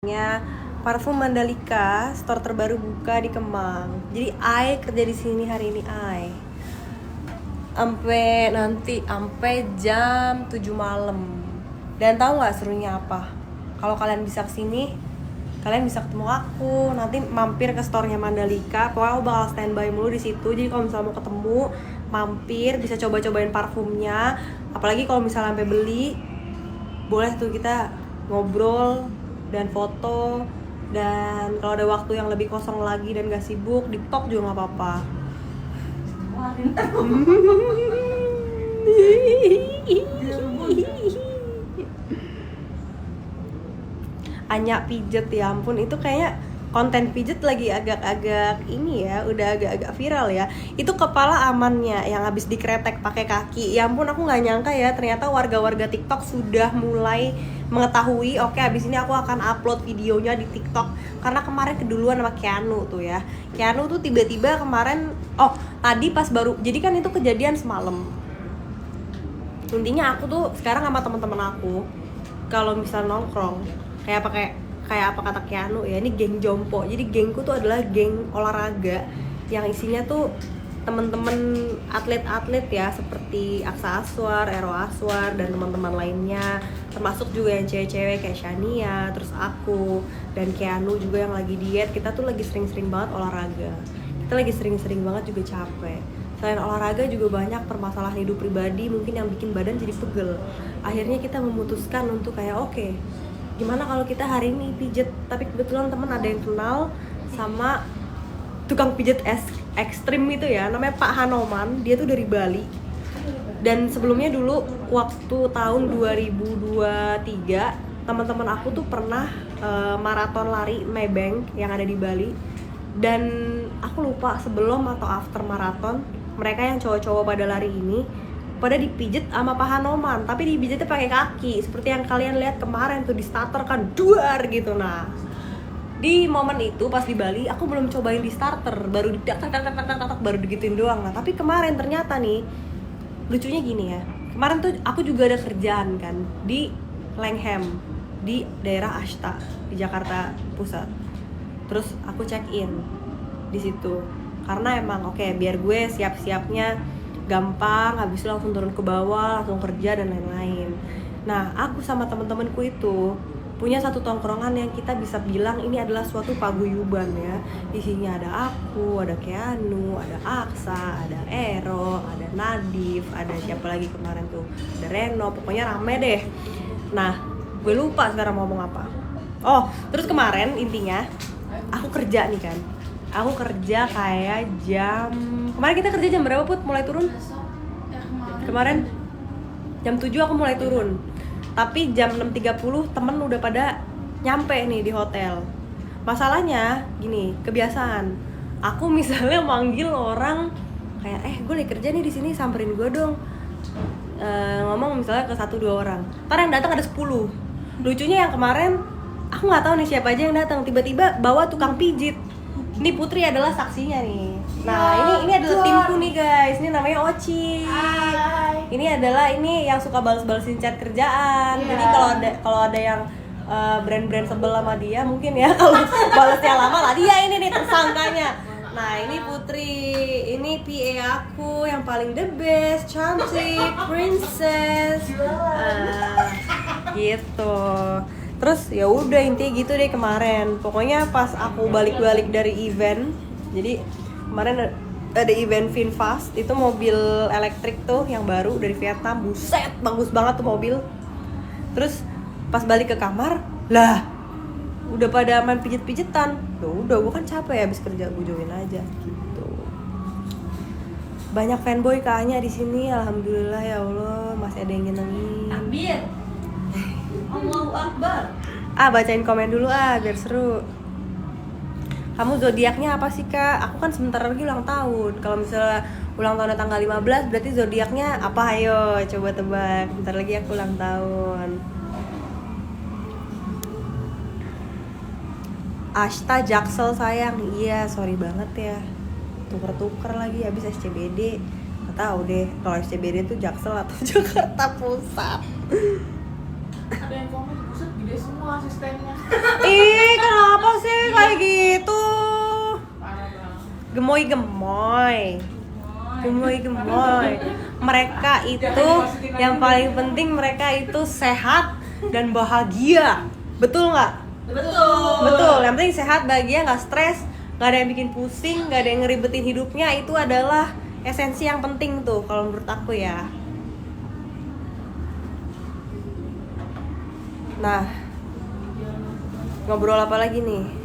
nya parfum Mandalika, store terbaru buka di Kemang. Jadi Ai kerja di sini hari ini Ai. Sampai jam 7 malam. Dan tahu nggak serunya apa? Kalau kalian bisa kesini, kalian bisa ketemu aku. Nanti mampir ke store-nya Mandalika. Pokoknya aku bakal standby mulu di situ. Jadi kalau misalnya mau ketemu, mampir bisa coba-cobain parfumnya. Apalagi kalau misalnya sampai beli, boleh tuh kita ngobrol dan foto. Dan kalau ada waktu yang lebih kosong lagi dan gak sibuk, di talk juga gak apa-apa. Anya pijet, ya ampun, itu kayaknya konten pijet lagi agak-agak ini ya, udah agak-agak viral ya. Itu kepala amannya yang habis dikretek pakai kaki. Ya ampun, aku nggak nyangka ya, ternyata warga-warga TikTok sudah mulai mengetahui. Oke, abis ini aku akan upload videonya di TikTok karena kemarin keduluan sama Keanu tuh ya. Keanu tuh tiba-tiba kemarin, tadi pas baru, jadi kan itu kejadian semalam. Intinya aku tuh sekarang sama teman-teman aku kalau misal nongkrong kayak apa kata Keanu ya, ini geng jompo. Jadi gengku tuh adalah geng olahraga yang isinya tuh temen-temen atlet-atlet ya, seperti Aksa Aswar, Ero Aswar, dan teman-teman lainnya, termasuk juga yang cewek-cewek kayak Shania, terus aku dan Keanu juga yang lagi diet. Kita tuh lagi sering-sering banget olahraga, kita lagi sering-sering banget juga capek. Selain olahraga juga banyak permasalahan hidup pribadi mungkin yang bikin badan jadi pegel. Akhirnya kita memutuskan untuk kayak oke, gimana kalau kita hari ini pijet. Tapi kebetulan teman ada yang kenal sama tukang pijet ekstrim itu ya, namanya Pak Hanoman. Dia tuh dari Bali. Dan sebelumnya dulu waktu tahun 2023 teman-teman aku tuh pernah maraton lari Maybank yang ada di Bali. Dan aku lupa sebelum atau after maraton, mereka yang cowok-cowok pada lari ini pada dipijet sama Pak Hanoman, tapi dipijetnya pakai kaki seperti yang kalian lihat kemarin tuh di starter kan, duar gitu. Nah, di momen itu pas di Bali aku belum cobain di starter, baru baru digituin doang. Nah, tapi kemarin ternyata nih lucunya gini ya, kemarin tuh aku juga ada kerjaan kan di Langham di daerah Ashta di Jakarta Pusat. Terus aku check in di situ karena emang biar gue siap-siapnya gampang, habis itu langsung turun ke bawah, langsung kerja dan lain-lain. Nah, aku sama temen-temenku itu punya satu tongkrongan yang kita bisa bilang ini adalah suatu paguyuban ya. Isinya ada aku, ada Keanu, ada Aksa, ada Ero, ada Nadif, ada siapa lagi kemarin tuh, ada Reno, pokoknya rame deh. Nah, gue lupa sekarang mau ngomong apa. Terus kemarin intinya aku kerja nih kan. Aku kerja kayak kemarin kita kerja jam berapa Put mulai turun? Kemarin jam 7 aku mulai turun. Tapi jam 6.30 temen udah pada nyampe nih di hotel. Masalahnya gini, kebiasaan. Aku misalnya manggil orang kayak gue lagi kerja nih di sini, samperin gue dong. Ngomong misalnya ke 1-2 orang. Ntar yang datang ada 10. Lucunya yang kemarin aku nggak tahu nih siapa aja yang datang, tiba-tiba bawa tukang pijit. Ini Putri adalah saksinya nih. Nah, ini adalah timku nih guys. Ini namanya Oci. Ini adalah yang suka balas-balasin chat kerjaan. Jadi kalau ada yang brand-brand sebel sama dia mungkin ya, kalau balasnya lama lah dia ini nih tersangkanya. Nah, ini Putri. Ini PA aku yang paling the best, cantik, princess. Gitu. Terus ya udah intinya gitu deh kemarin. Pokoknya pas aku balik-balik dari event, jadi kemarin ada event VinFast, itu mobil elektrik tuh yang baru dari Vietnam. Buset, bagus banget tuh mobil. Terus pas balik ke kamar, lah udah pada main pijet-pijetan. Udah gue kan capek ya habis kerja, gue join aja gitu. Banyak fanboy kayaknya di sini, alhamdulillah ya Allah, masih ada yang nyenengin. Amin. Allahu Akbar. Bacain komen dulu biar seru. Kamu zodiaknya apa sih Kak? Aku kan sebentar lagi ulang tahun. Kalau misalnya ulang tahunnya tanggal 15, berarti zodiaknya apa? Ayo coba tebak. Bentar lagi aku ulang tahun. Ashta Jaksel sayang. Iya, sorry banget ya. Tuker-tuker lagi habis SCBD. Nggak tahu deh kalau SCBD tuh Jaksel atau Jakarta Pusat. Ada yang komen, buset gede semua asistennya. Ih, kenapa sih kayak gitu? Parah banget. Gemoy. Mereka itu yang paling penting, mereka itu sehat dan bahagia. Betul nggak? Betul. Yang penting sehat, bahagia, nggak stres, nggak ada yang bikin pusing, nggak ada yang ngeribetin hidupnya. Itu adalah esensi yang penting tuh kalau menurut aku ya. Nah, ngobrol apa lagi nih?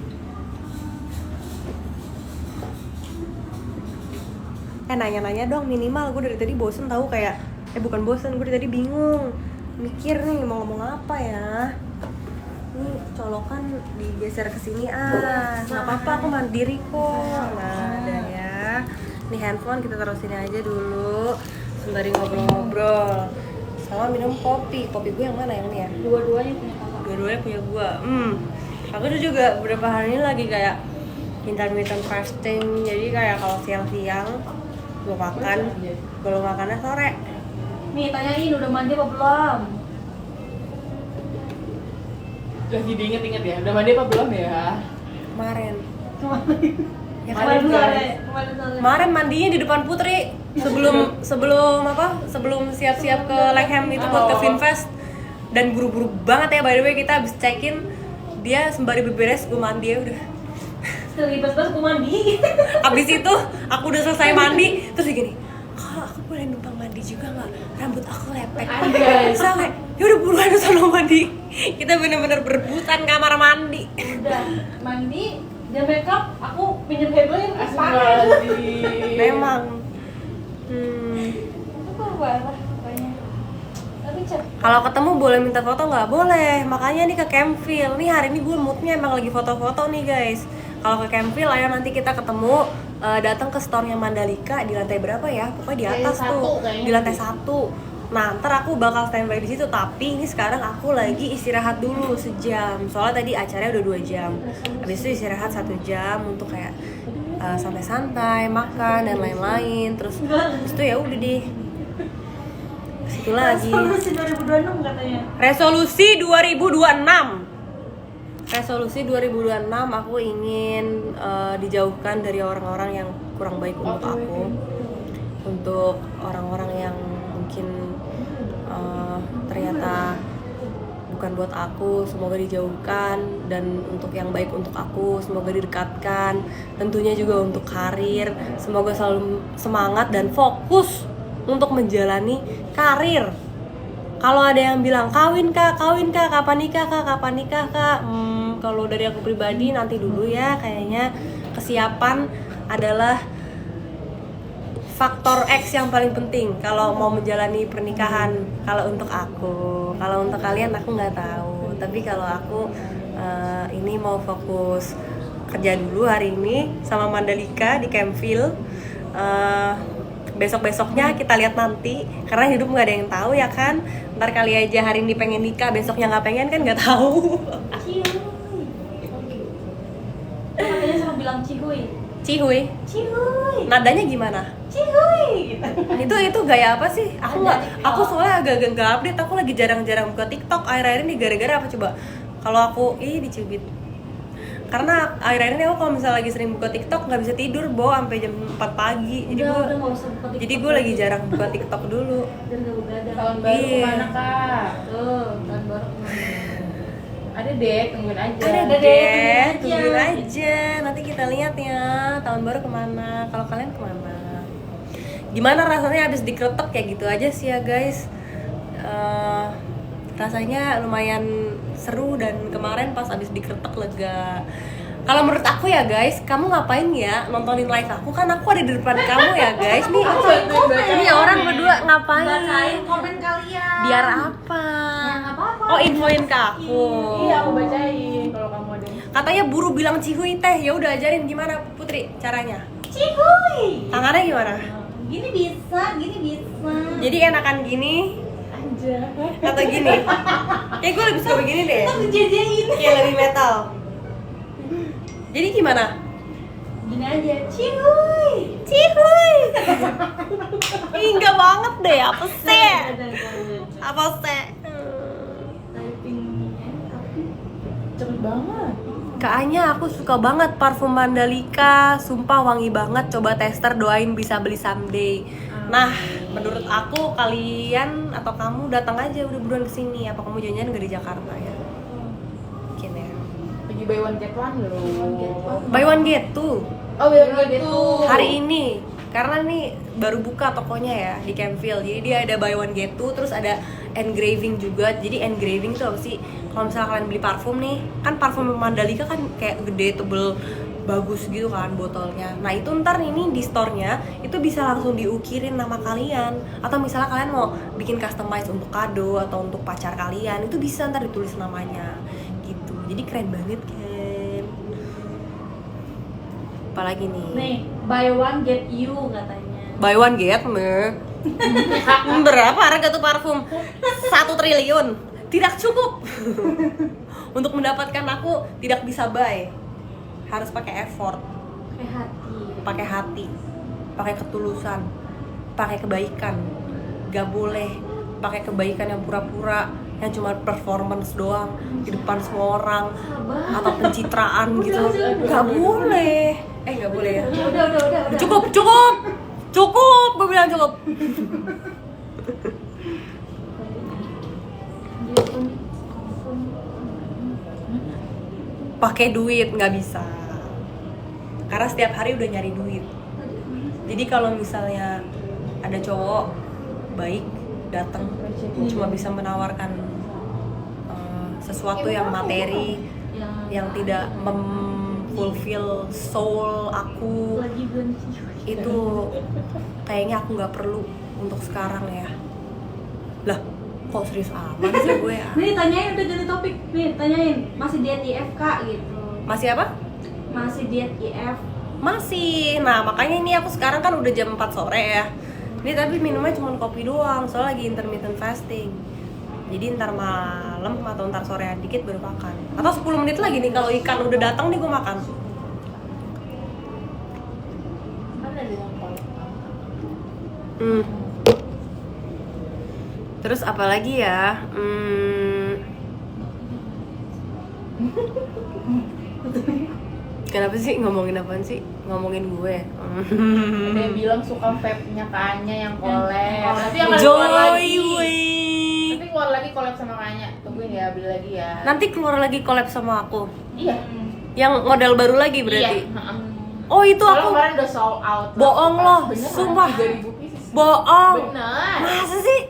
Nanya-nanya dong minimal. Gue dari tadi bosen tahu, kayak bukan bosen, gue dari tadi bingung mikir nih mau ngomong apa ya. Ini colokan digeser ke sini nggak apa-apa, aku mandiri kok. Nah, ada ya. Nih handphone kita taruh sini aja dulu sembari ngobrol-ngobrol. Sama minum kopi. Kopi gue yang mana yang ini ya? Dua-duanya punya kakak. Dua-duanya punya gue. Aku tuh juga beberapa hari ini lagi kayak intermittent fasting. Jadi kayak kalau siang-siang gue makan, baru makannya sore. Nih tanyain udah mandi apa belum? Lagi diinget-inget ya, udah mandi apa belum ya? Kemarin. Ya Kemarin sore. Kemarin mandinya di depan Putri sebelum siap-siap ke Langham itu buat ke Finfest. Dan buru-buru banget ya, by the way, kita habis check-in, dia sembari beberes, gue mandi ya udah. Sekali bas-bas gue mandi. Abis itu aku udah selesai mandi, terus dia gini, "Kak, aku boleh numpang mandi juga nggak? Rambut aku lepek." Sampai, ya udah buruan sana mandi. Kita bener-bener berebutan kamar mandi. Udah mandi, dia make up, aku pinjam hebelnya pakai. Memang. Itu parah pokoknya. Tapi Kalau ketemu boleh minta foto nggak? Boleh. Makanya nih ke Campville. Nih hari ini gue moodnya emang lagi foto-foto nih guys. Kalau ke Campville, ayo nanti kita ketemu, datang ke store-nya Mandalika di lantai berapa ya? Pokoknya di atas tuh, di lantai 1. Nah, ntar aku bakal standby di situ. Tapi ini sekarang aku lagi istirahat dulu sejam. Soalnya tadi acaranya udah 2 jam. Habis itu istirahat 1 jam untuk kayak santai-santai, makan dan lain-lain. Terus itu ya udah deh. Situ lagi. Resolusi 2026 katanya. Resolusi 2026. Resolusi 2026 aku ingin dijauhkan dari orang-orang yang kurang baik untuk aku. Untuk orang-orang yang mungkin ternyata bukan buat aku, semoga dijauhkan. Dan untuk yang baik untuk aku, semoga didekatkan. Tentunya juga untuk karir, semoga selalu semangat dan fokus untuk menjalani karir. Kalau ada yang bilang kawin kak, kapan nikah kak? Kalau dari aku pribadi nanti dulu ya, kayaknya kesiapan adalah faktor X yang paling penting kalau mau menjalani pernikahan. Kalau untuk aku, kalau untuk kalian aku nggak tahu. Tapi kalau aku ini mau fokus kerja dulu hari ini sama Mandalika di Campville. Besok-besoknya kita lihat nanti, karena hidup nggak ada yang tahu ya kan. Ntar kali aja hari ini pengen nikah, besoknya nggak pengen kan, nggak tahu. Katanya sama bilang cihuy. Cihuy. Nadanya gimana? Cihuy. Itu gaya apa sih? Aku soalnya agak nggak update. Aku lagi jarang-jarang buka TikTok akhir-akhir ini. Gara-gara apa coba? Kalau aku dicubit. Karena akhir-akhir ini aku kalau misalnya lagi sering buka TikTok nggak bisa tidur, sampai jam 4 pagi. Jadi gue lagi jarang buka TikTok dulu. Tahun baru kemana kak? Tuh, tahun baru kemana? Ada deh, tungguin aja. Nanti kita lihat ya tahun baru kemana. Kalau kalian kemana? Gimana rasanya abis dikretek kayak gitu aja sih ya guys. Rasanya lumayan seru, dan kemarin pas abis dikretek lega. Kalau menurut aku ya guys, kamu ngapain ya nontonin live aku? Kan aku ada di depan kamu ya guys. Nih, ini orang berdua ngapain? Bacain komen kalian. Biar apa? Ya, nggak apa-apa. Oh, infoin ke aku. Iya, aku bacain kalau kamu ada. Katanya buru bilang cihuy teh. Ya udah ajarin gimana Putri caranya. Cihuy. Tangannya gimana? Gini bisa. Jadi enakan gini Anjay. atau gini? Kayak gue lebih suka begini deh. Kita ngejejein. Kayak lebih metal. Jadi gimana? Gini aja. Cihuy. Ih, enggak banget deh. Apa sih? Apa sih? Cepet banget. Kayaknya aku suka banget parfum Mandalika, sumpah wangi banget. Coba tester, doain bisa beli someday. Nah, menurut aku kalian atau kamu datang aja udah buruan kesini. Apa kamu janjian nggak di Jakarta ya? Mungkin ya. Pergi buy one get one loh. Buy one get two. Oh buy one get two. Hari ini, karena nih baru buka tokonya ya di Campville. Jadi dia ada buy one get two, terus ada engraving juga. Jadi engraving itu apa sih? Kalau misalnya kalian beli parfum nih, kan parfum Mandalika kan kayak gede, tebel, bagus gitu kan botolnya. Nah itu ntar ini di store-nya itu bisa langsung diukirin nama kalian. Atau misalnya kalian mau bikin customize untuk kado atau untuk pacar kalian, itu bisa ntar ditulis namanya gitu. Jadi keren banget kan. Apalagi nih? Nih, buy one get you katanya. Buy one get me. Berapa harga tuh parfum? 1 triliun. Tidak cukup. Untuk mendapatkan aku tidak bisa buy. Harus pakai effort, Pakai hati. pakai hati, pakai ketulusan, pakai kebaikan. Gak boleh pakai kebaikan yang pura-pura, yang cuma performance doang di depan semua orang atau pencitraan gitu. Gak boleh. Gak boleh ya. Udah. Cukup. Gue bilang cukup. Pakai duit nggak bisa, karena setiap hari udah nyari duit. Jadi kalau misalnya ada cowok baik datang cuma bisa menawarkan sesuatu yang materi, yang tidak memfulfill soul aku, Lagi benci. itu kayaknya aku nggak perlu untuk sekarang ya. Lah kok serius amat sih gue ya? Nih tanyain, udah jadi topik. Nih tanyain, masih diet IF kak gitu. Masih apa? Masih diet IF. Masih. Nah makanya ini aku sekarang kan udah jam 4 sore ya. Ini tapi minumnya cuma kopi doang, soalnya lagi intermittent fasting. Jadi ntar malam atau ntar sorean dikit baru makan. Atau 10 menit lagi nih kalau ikan udah datang nih gue makan. Mana ada yang kalau Terus apa lagi ya? Kenapa sih ngomongin apaan sih? Ngomongin gue. ada yang bilang suka vape-nya Kanya yang collab. Nanti yang keluar lagi. Nanti keluar lagi collab sama Kanya. Tungguin ya, beli lagi ya. Nanti keluar lagi collab sama aku. Iya. Yang model baru lagi berarti. Iya. Oh itu Soalnya aku. kemarin udah sold out. Bohong loh, Beneran, sumpah. 3.000 pieces. Bohong. Bener. Masa sih?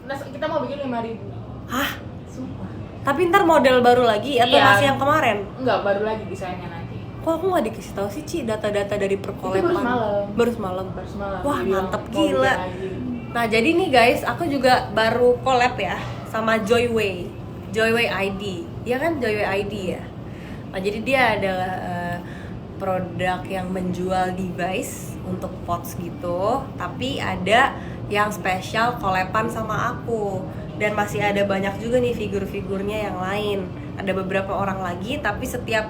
Nah, kita mau bikin 5.000. Hah? Sumpah. Tapi ntar model baru lagi atau Iya. masih yang kemarin? Enggak, baru lagi desainnya nanti. Kok aku nggak dikasih tahu sih Ci data-data dari perkoleban? Itu baru semalam. Baru semalam. Baru semalam. Wah Dia bilang, mantep mau gila. bikin lagi. Nah jadi nih guys, aku juga baru collab ya sama Joyway ID. Iya kan Joyway ID ya. Nah jadi dia adalah produk yang menjual device untuk pots gitu, tapi ada yang spesial koleban sama aku. Dan masih ada banyak juga nih figur-figurnya yang lain. Ada beberapa orang lagi, tapi setiap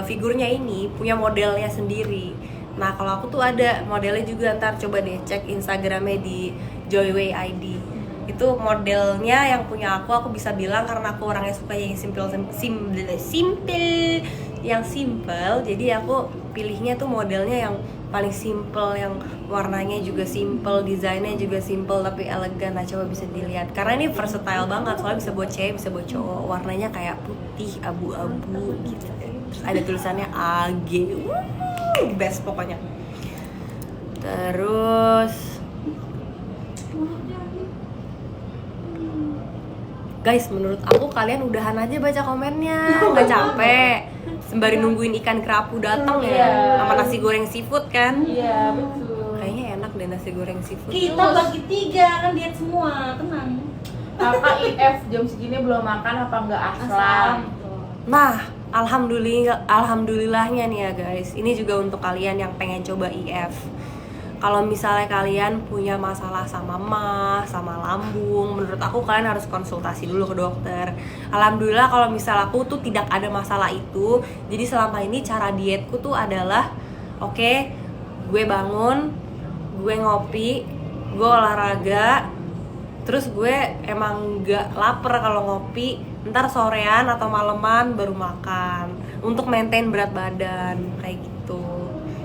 figurnya ini punya modelnya sendiri. Nah kalau aku tuh ada modelnya juga, ntar coba deh cek Instagramnya di Joyway ID. Itu modelnya yang punya aku bisa bilang karena aku orangnya suka yang simple, yang simple. Jadi aku pilihnya tuh modelnya yang paling simple, yang warnanya juga simple, desainnya juga simple tapi elegan. Nah coba bisa dilihat karena ini versatile banget, soalnya bisa buat cewek, bisa buat cowok. Warnanya kayak putih, abu-abu gitu. Terus ada tulisannya AG. Best pokoknya. Terus guys, menurut aku kalian udahan aja baca komennya, nggak capek. Sembari nungguin ikan kerapu datang ya, sama nasi goreng seafood kan. Iya, betul. Kayaknya enak deh nasi goreng seafood. Kita bagi 3 kan diet semua, tenang. Kakak IF jam segini belum makan apa enggak aslam? Nah, alhamdulillahnya nih ya guys. Ini juga untuk kalian yang pengen coba IF. Kalau misalnya kalian punya masalah sama mah, sama lambung, menurut aku kalian harus konsultasi dulu ke dokter. Alhamdulillah kalau misal aku tuh tidak ada masalah itu. Jadi selama ini cara dietku tuh adalah oke, gue bangun, gue ngopi, gue olahraga, terus gue emang gak lapar kalau ngopi, ntar sorean atau maleman baru makan untuk maintain berat badan kayak gitu.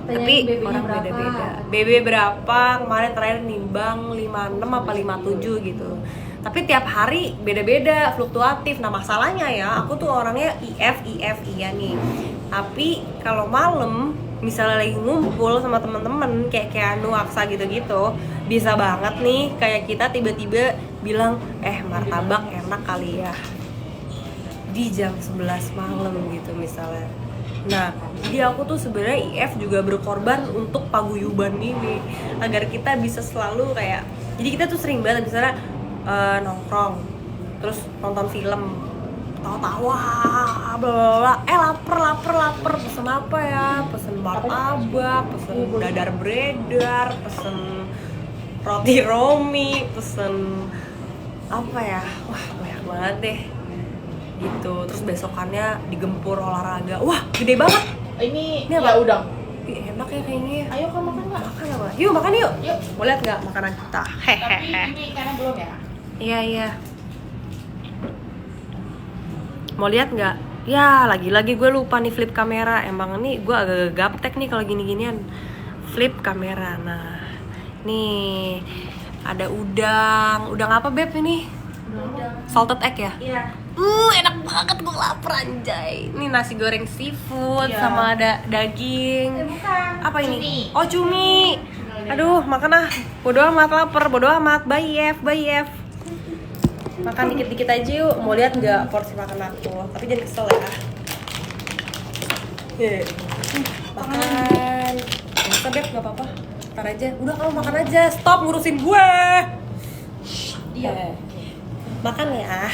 Tanyain Tapi BB-nya orang berapa? beda-beda. BB berapa? Kemarin terakhir nimbang 56 apa 57 gitu. Tapi tiap hari beda-beda, fluktuatif. Nah masalahnya ya, aku tuh orangnya IF iya nih. Tapi kalau malam, misalnya lagi ngumpul sama temen-temen kayak Keanu, Aksa gitu-gitu, bisa banget nih kayak kita tiba-tiba bilang, martabak enak kali ya di jam 11 malam gitu misalnya. Nah, jadi aku tuh sebenarnya IF juga berkorban untuk paguyuban ini agar kita bisa selalu kayak, jadi kita tuh sering banget misalnya nongkrong, terus nonton film, tawa-tawa, bla lapar, pesen apa ya? Pesen martabak, pesen dadar beredar, pesen roti romi, pesen apa ya? Wah, banyak banget deh. Gitu. Terus besokannya digempur olahraga. Wah, gede banget. Ini Ini ya apa? udang. Ih, enak ya kayaknya ya. Ayo kamu makan nggak? Makan apa? Yuk, makan yuk. Yuk. Mau lihat nggak makanan kita? Tapi Hehehe. ini karena belum ya. Iya. Mau lihat nggak? Ya, lagi-lagi gue lupa nih flip kamera. Emang nih gue agak gaptek nih kalau gini-ginian. Flip kamera. Nah, nih ada udang. Udang apa beb ini? Salted egg ya? Iya. Enak banget, gue lapar anjay. Ini nasi goreng seafood Iya. sama ada daging. Bukan. Apa ini? Cumi. Oh, cumi. Aduh, makan ah. Bodo amat lapar, bodo amat. Bye F. Makan dikit-dikit aja yuk. Mau lihat nggak porsi makan aku? Tapi jangan kesel ya. Makan. Bisa beb, nggak apa-apa. Ntar aja. Udah kamu makan aja. Stop ngurusin gue. Iya. Makan ya.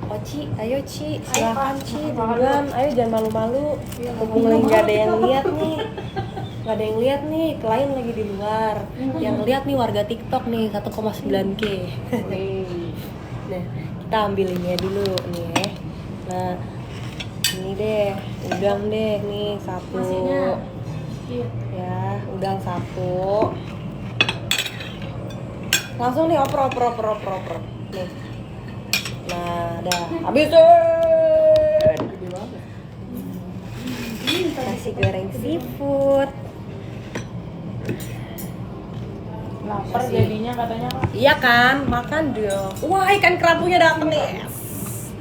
Oh Ci, ayo Ci, silakan Ci, duluan. Ayo jangan malu-malu. Mumpung lagi nggak ada yang lihat nih. Nggak ada yang lihat nih, klien lagi di luar. Yang lihat nih warga TikTok nih 1,9K. Nah, kita ambil ini ya dulu nih ya. Nah, ini deh, udang deh nih satu. Nasinya. Iya. Ya, udang satu. Langsung nih oper. Nih. Nah, dah. Habisin. Nasi goreng seafood. Lapar Masih. jadinya katanya Kak. Iya kan, makan dong. Wah, ikan kerapunya dateng nih.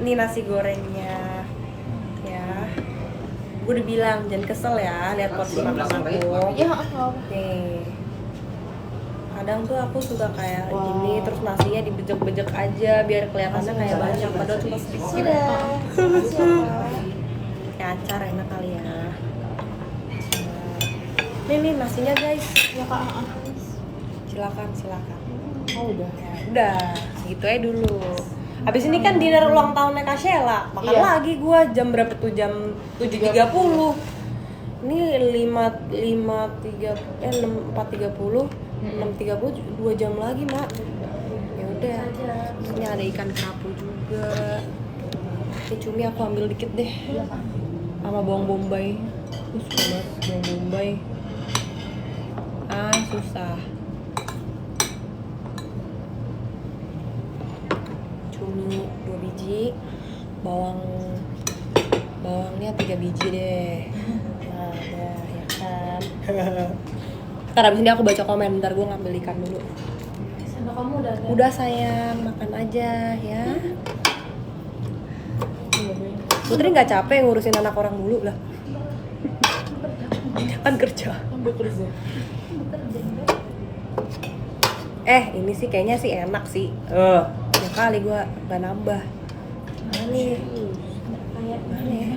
Ini nasi gorengnya. Ya. Gue udah bilang jangan kesel ya lihat porsi makan aku. Ya, apa? Nih. Kadang tuh aku suka kayak gini, terus nasinya dibejek-bejek aja biar kelihatannya kayak banyak, padahal cuma sedikit. Kayak acar enak kali ya. Nih nasinya guys. Ya Kak. Silakan. Oh udah. Ya, udah, segitu aja dulu. Habis ini kan dinner ulang tahunnya Kak Sheila. Makan Iya. lagi gua jam berapa tuh? Jam 7.30. Ini 4.30, 6.30, 2 jam lagi, Mak. Ya udah. Ini ada ikan kerapu juga. Ini cumi aku ambil dikit deh. Sama bawang bombay. Suka banget bawang bombay. Susah. Cumi 2 biji, bawangnya 3 biji deh. Nah, udah ya kan. Ntar abis ini aku baca komen, ntar gue ngambil ikan dulu. Sama kamu udah ada. Udah sayang, makan aja ya. Putri nggak capek ngurusin anak orang dulu lah. Kan kerja. Bekerja. Ini sih kayaknya sih enak sih. Ya kali gue nggak nambah. Mana nih? Mana ya?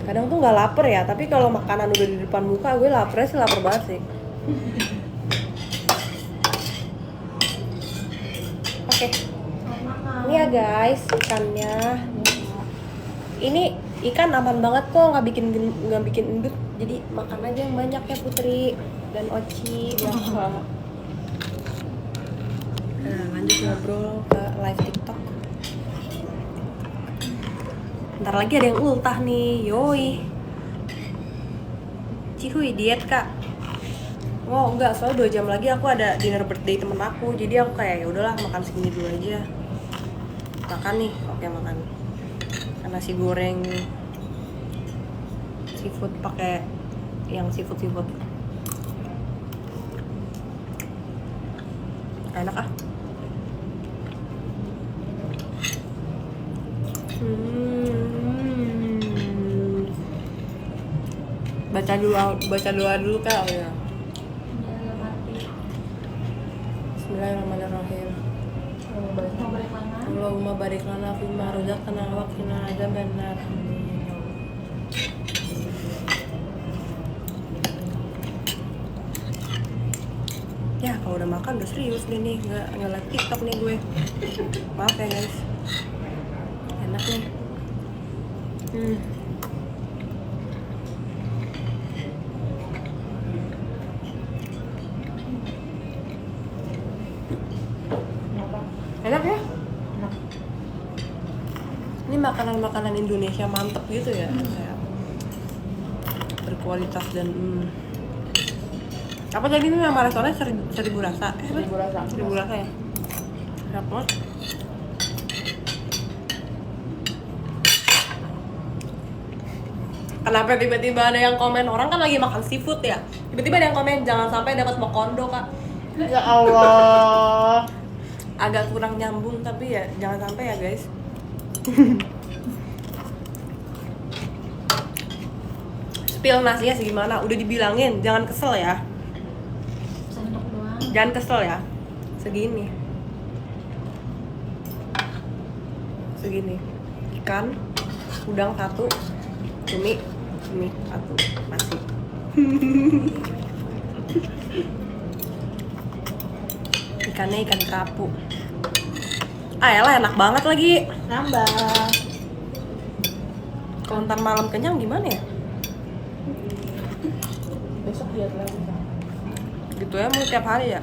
Kadang tuh nggak lapar ya, tapi kalau makanan udah di depan muka gue laparnya sih lapar banget sih. Oke, ini ya guys ikannya. Ini ikan aman banget kok, nggak bikin endut. Jadi makan aja yang banyak ya Putri dan Oci. Nah, lanjut ngobrol ke live TikTok. Ntar lagi ada yang ultah nih, yoi. Cihuy diet kak. Oh enggak, soalnya 2 jam lagi aku ada dinner birthday temen aku. Jadi aku kayak ya udahlah makan segini dulu aja. Makan nih, oke makan. Nasi goreng seafood pakai yang seafood. Enak ah. Baca doa dulu Kak ya. Bismillahirrahmanirrahim. Allahumma barik lana fima razaqtana wa qina adzabannar. Ya kalau udah makan udah serius nih nggak live TikTok nih gue. Maaf ya guys. Enak nih. Enak ya? Enak. Ini makanan-makanan Indonesia mantep gitu ya, kayak berkualitas dan apa tadi ini nama restorannya seribu rasa? Seribu rasa ya? Enak banget. Kenapa tiba-tiba ada yang komen, orang kan lagi makan seafood ya? Tiba-tiba ada yang komen jangan sampai dapat mokondo Kak. Ya Allah. Agak kurang nyambung tapi ya jangan sampai ya guys. Spill nasinya segimana? Udah dibilangin jangan kesel ya. Sendok doang. Jangan kesel ya. Segini. Ikan, udang 1, cumi 1, nasi. Ikannya ikan kerapu. Elah enak banget lagi. Nambah. Kalau ntar malam kenyang gimana ya? Besok diet lagi kan. Gitu ya mau tiap hari ya?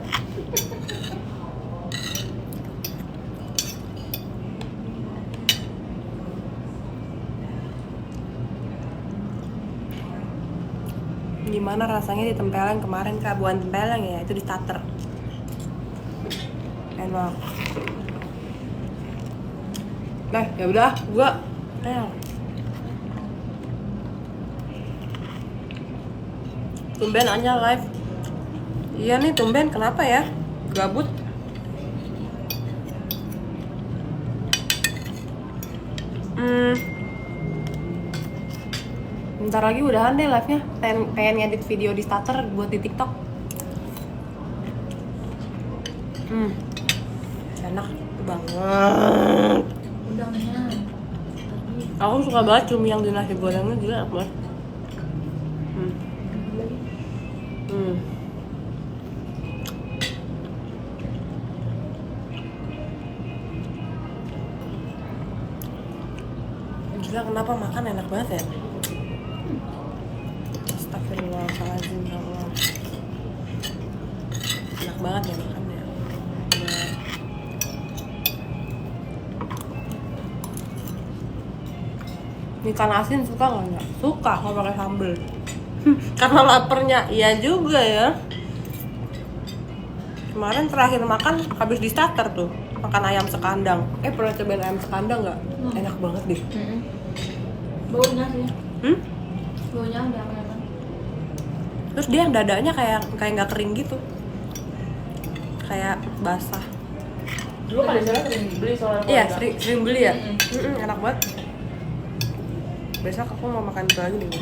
Gimana rasanya di tempelan kemarin Kak? Bukan tempelan ya, itu di starter. Enak. Nah, ya udah, gua tumben aja live. Iya nih tumben, kenapa ya? Gabut. Bentar lagi udahan deh live-nya. Pengen ngedit video di starter buat di TikTok. Enak banget. Udangnya. Aku suka banget cumi yang di nasi gorengnya, gila enak banget. Gila kenapa makan enak banget ya? Astagfirullahaladzim ya Allah. Enak banget ya makannya. Ikan asin suka nggak? Suka kalau pakai sambal. Karena laparnya, iya juga ya. Kemarin terakhir makan habis di starter tuh, makan ayam sekandang. Pernah cobain ayam sekandang nggak? Enak banget deh. Baunya sih. Baunya udah kelihatan. Terus dia yang dadanya kayak nggak kering gitu, kayak basah. Dulu kan di sana sering beli soalnya. Iya, sering beli ya. Enak banget. Besok aku mau makan itu lagi deh.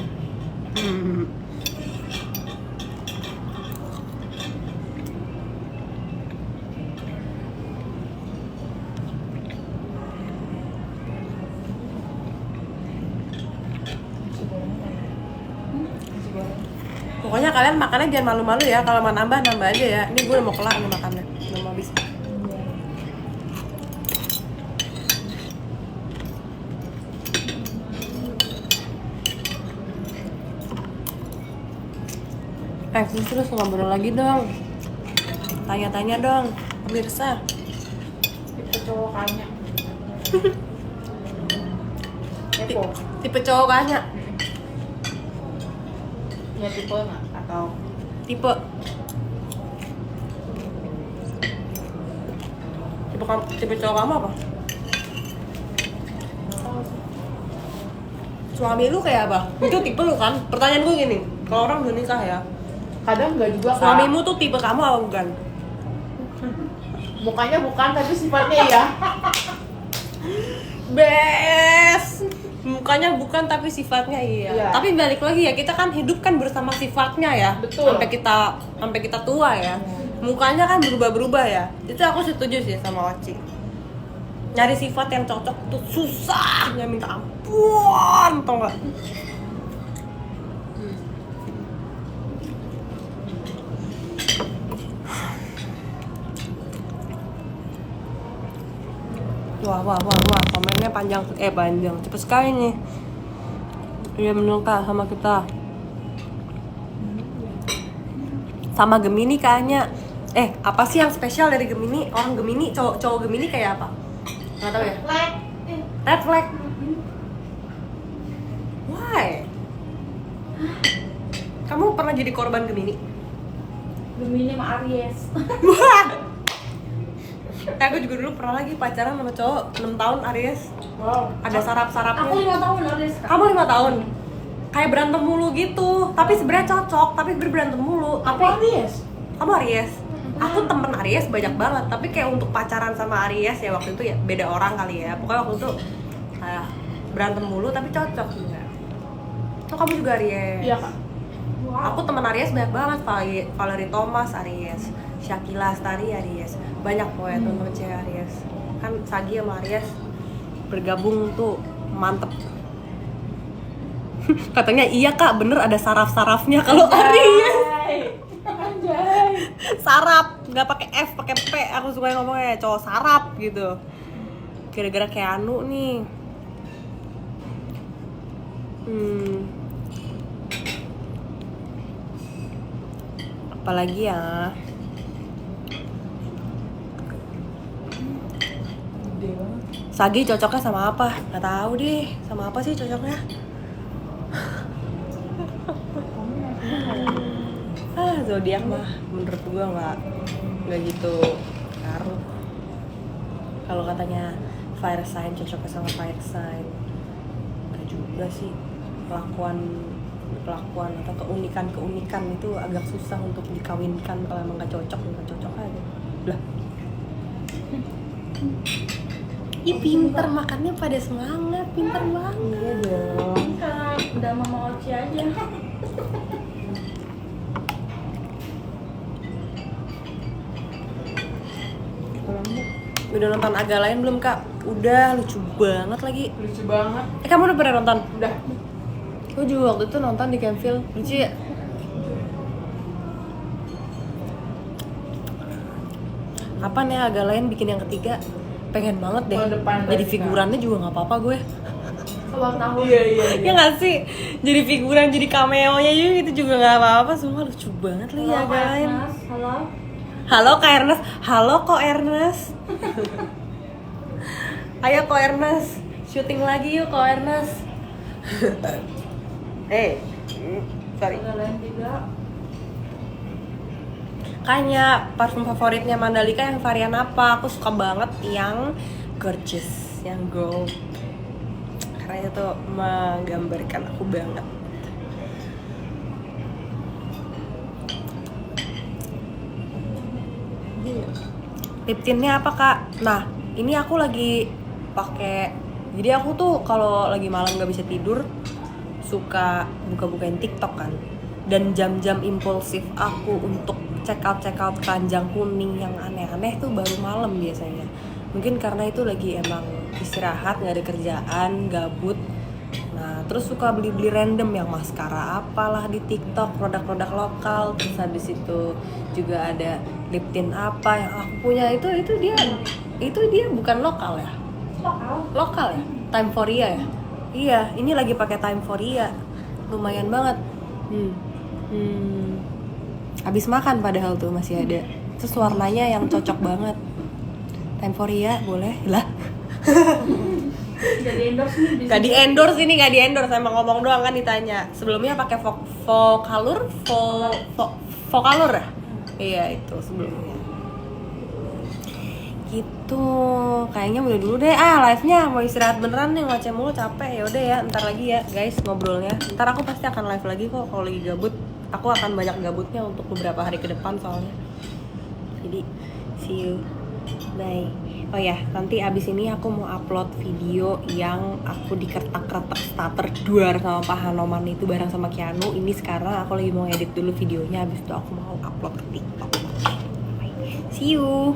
Pokoknya kalian makannya jangan malu-malu ya. Kalau mau nambah aja ya. Ini gue udah mau kelar nih makannya, udah mau habis. Terus ngobrol lagi dong. Tanya-tanya dong, pemirsa. Tipe cowok kayaknya. Tipe cowok kayaknya. Ya tipe nggak atau Tipe tipe cowok kamu apa? Suami lu kayak apa? Itu tipe lu kan? Pertanyaan gue gini, kalau orang udah nikah ya, Kadang enggak juga, Kak. suamimu tuh tipe kamu apa bukan? Mukanya bukan, tapi sifatnya iya. Best. Mukanya bukan tapi sifatnya iya. Iya. Tapi balik lagi ya, kita kan hidup kan bersama sifatnya ya. Betul. Sampai kita tua ya. Mukanya kan berubah-berubah ya. Itu aku setuju sih sama Oci. Nyari sifat yang cocok tuh susahnya minta ampun, tau gak? Wah, komennya panjang, cepet sekali nih. Iya bener Kak, sama kita. Sama Gemini kayaknya. Apa sih yang spesial dari Gemini? Orang Gemini, cowok Gemini kayak apa? Nggak tahu ya? Red flag. Why? Kamu pernah jadi korban Gemini? Gemini sama Aries. Aku juga dulu pernah lagi pacaran sama cowok 6 tahun Aries. Wow. Ada sarap-sarapnya. Aku 5 tahun Aries, Kak. Kamu 5 tahun? Kayak berantem mulu gitu. Tapi sebenarnya cocok, tapi berantem mulu. Aku Aries. Kamu Aries? Aku temen Aries banyak banget, tapi kayak untuk pacaran sama Aries ya waktu itu ya beda orang kali ya. Pokoknya waktu itu kayak berantem mulu tapi cocok juga. Oh, kamu juga Aries? Iya, Kak. Aku temen Aries banyak banget, Valerie Thomas Aries, Shakila Astari Aries. Banyak pokoknya temen-temen cewek Aries. Kan Sagi sama Aries bergabung tuh mantep. Katanya iya Kak, bener ada saraf-sarafnya kalau Aries. Anjay. Sarap, nggak pakai F, pakai P. Aku suka ngomongnya cowok sarap gitu. Gara-gara kayak Anu nih. Apalagi ya? Sagi cocoknya sama apa? Nggak tahu deh. Sama apa sih cocoknya? Zodiak mah menurut gua nggak gitu ngaruh. Kalau katanya fire sign cocoknya sama fire sign, nggak juga sih. Kelakuan atau keunikan itu agak susah untuk dikawinkan. Kalau emang nggak cocok aja lah. Ih pinter, makannya pada semangat, pinter banget. Iya dong. Kak, udah Mama Oci aja. Udah nonton Agak Lain belum Kak? Udah, lucu banget lagi. Lucu banget. Kamu udah pernah nonton? Udah. Aku juga waktu itu nonton di Campville, lucu ya? Kapan ya Agak Lain bikin yang ketiga? Pengen banget deh. Tahun depan Jadi berarti, figurannya juga nggak apa-apa gue. Ulang tahun. Iya. Ya nggak sih? Jadi figuran, jadi cameo-nya juga itu juga nggak apa-apa. Semua lucu banget lagi Halo, Agak Kak Lain. Ernest. Halo. Halo Kak Ernest. Halo Ko Ernest. Ayo Ko Ernest, syuting lagi yuk Ko Ernest. Sorry. Agak Lain juga. Kayaknya parfum favoritnya Mandalika yang varian apa? Aku suka banget yang gorgeous, yang gold. Karena itu menggambarkan aku banget. Lip tintnya apa Kak? Nah, ini aku lagi pakai. Jadi aku tuh kalau lagi malam nggak bisa tidur, suka buka-bukain TikTok kan. Dan jam-jam impulsif aku untuk check out keranjang kuning yang aneh-aneh tuh baru malam biasanya. Mungkin karena itu lagi emang istirahat, nggak ada kerjaan, gabut. Nah, terus suka beli-beli random yang maskara apalah di TikTok, produk-produk lokal. Terus habis itu juga ada lip tint apa yang aku punya itu dia bukan lokal ya? Lokal ya? Time for Ria ya? Iya, ini lagi pakai Time for Ria. Lumayan banget. Habis makan padahal tuh masih ada. Terus warnanya yang cocok banget. Time for Ria boleh? Lah. Jadi endorse nih. Gak di endorse, emang ngomong doang kan ditanya. Sebelumnya pakai Vocalur ya? Iya itu sebelumnya. Gitu. Kayaknya udah dulu deh. Live-nya mau istirahat beneran nih, ngoceh mulu capek. Ya udah ya, ntar lagi ya guys ngobrolnya. Ntar aku pasti akan live lagi kok kalau lagi gabut. Aku akan banyak gabutnya untuk beberapa hari ke depan soalnya. Jadi see you. Bye. Oh ya, nanti abis ini aku mau upload video yang aku dikeretak-keretak starter duar sama Pak Hanoman itu bareng sama Keanu. Ini sekarang aku lagi mau edit dulu videonya, abis itu aku mau upload ke TikTok. Bye. See you.